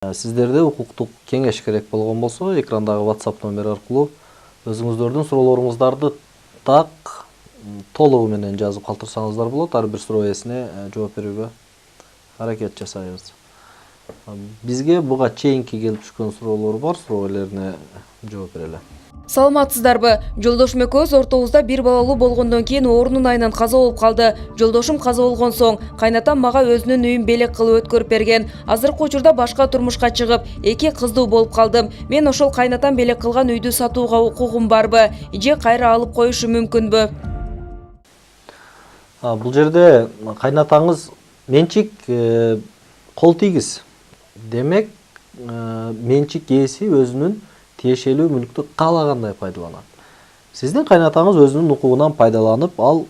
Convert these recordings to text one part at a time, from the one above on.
Сиздерде укуктук кеңеш керек болгон болсо, экрандагы WhatsApp номери аркылуу өзүңүздөрдүн суроолоруңуздарды так толугу менен жазып калтырсаңыздар болот. Ар бир суроо ээсине жооп берүүгө аракет жасайбыз. Бизге буга чейинки келип түшкөн суроолор бар, суроо элерине жооп берели. Саламатсыздарбы? Жолдошум экөөбүз ортобузда бир балалуу болгондон кийин оорунун айынан каза болуп калды. Жолдошум каза болгон соң кайнатам мага өзүнүн үйүн белек кылып өткөрүп берген. Азыркы учурда башка турмушка чыгып, 2 кыздуу болуп калдым. Мен ошол кайнатам белек кылган үйдү сатууга укугум барбы? Же кайра алып коюшу мүмкүнбү? Бул жерде кайнатаңыз менчик кол тийгиз. Демек, менчик ээси өзүнүн тиешелүү мүлктү каалагандай пайдаланат. Сиздин кайнатаңыз өзүнүн укугунан пайдаланып, ал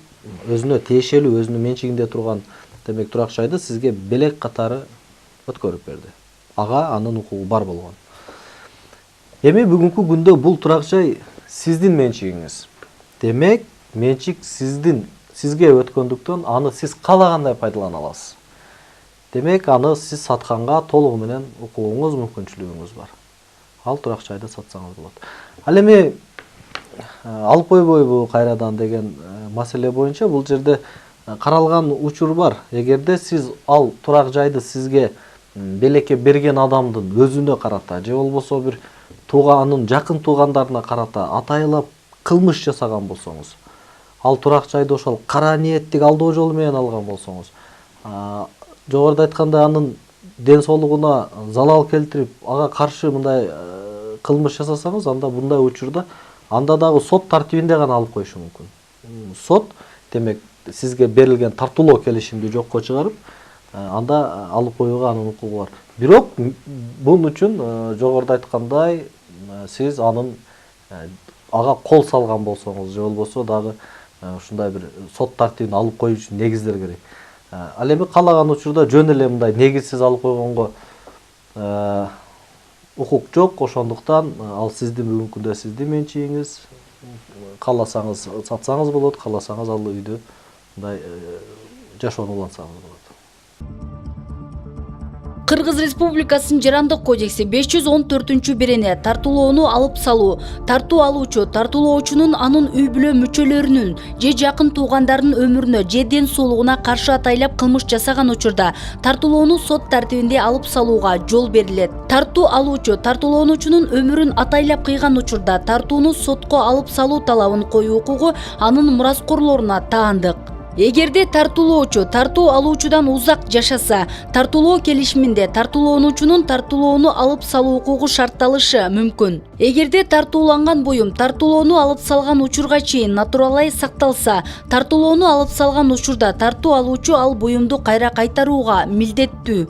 өзүнө тиешелүү, өзүнүн менчигинде турган демек турак жайды сизге белек катары өткөрүп берди. Ага анын укугу бар болгон. Эми бүгүнкү күндө бул турак жай сиздин менчигиңиз. Демек, менчик сизге өткөндүктөн аны сиз каалагандай пайдалана аласыз. Демек, аны сиз сатканга толугу менен укугуңуз, мүмкүнчүлүгүңүз бар. Ал турак жайды сатсаңыз болот. Ал эми алып койбойбу кайрадан деген маселе боюнча бул жерде каралган учур бар. Эгерде сиз ал турак жайды сизге белекке берген адамдын өзүнө карата же болбосо бир анын жакын туугандарына карата атайлап кылмыш жасаган болсоңуз, ал турак жайды ошол кара ниеттик алдоо жолу менен алган болсоңуз, жогоруда айтканда анын ден соолугуна залал келтирип, ага каршы мындай кылмыш жасасаңыз, анда мындай учурда анда дагы сот тартибинде гана алып коюшу мүмкүн. Сот демек сизге берилген тартуулоо келишимди жокко чыгарып, анда алып коюуга анын укугу бар. Бирок бунун үчүн жогоруда айткандай сиз анын ага кол салган болсоңуз, же болбосо дагы ушундай бир сот тартибин алып коюу үчүн негиздер керек. Ал эми каалаган учурда жөн эле мындай негизсиз алып койгонго укук жок, ошондуктан ал сиздин бүгүнкү күндө сиздин менчигиңиз. Кааласаңыз сатсаңыз болот, кааласаңыз ал үйдү мындай жашоону улантсаңыз болот. Кыргыз Республикасынын Жарандык кодекси 514-бирине тартуулоону алып салуу, тартуу алуучу, тартуулоочунун анын үй бүлө мүчөлөрүнүн же жакын туугандарынын өмүрүнө же ден соолугуна каршы атайлап кылмыш жасаган учурда тартуулоону сот тартибинде алып салууга жол берилет. Тартуу алуучу, тартуулоонуучунун өмүрүн атайлап кыйган учурда тартууну сотко алып салуу талабын коюу укугу анын мураскорлоруна таандык. Эгерде тартуулоочу тартуу алуучудан узак жашаса, тартуулоо келишиминде тартуулоонуучунун тартуулоону алып салуу укугу шартталышы мүмкүн. Эгерде тартууланган буюм тартуулоону алып салган учурга чейин натуралай сакталса, тартуулоону алып салган учурда тартуу алуучу ал буюмду кайра кайтарууга милдеттүү.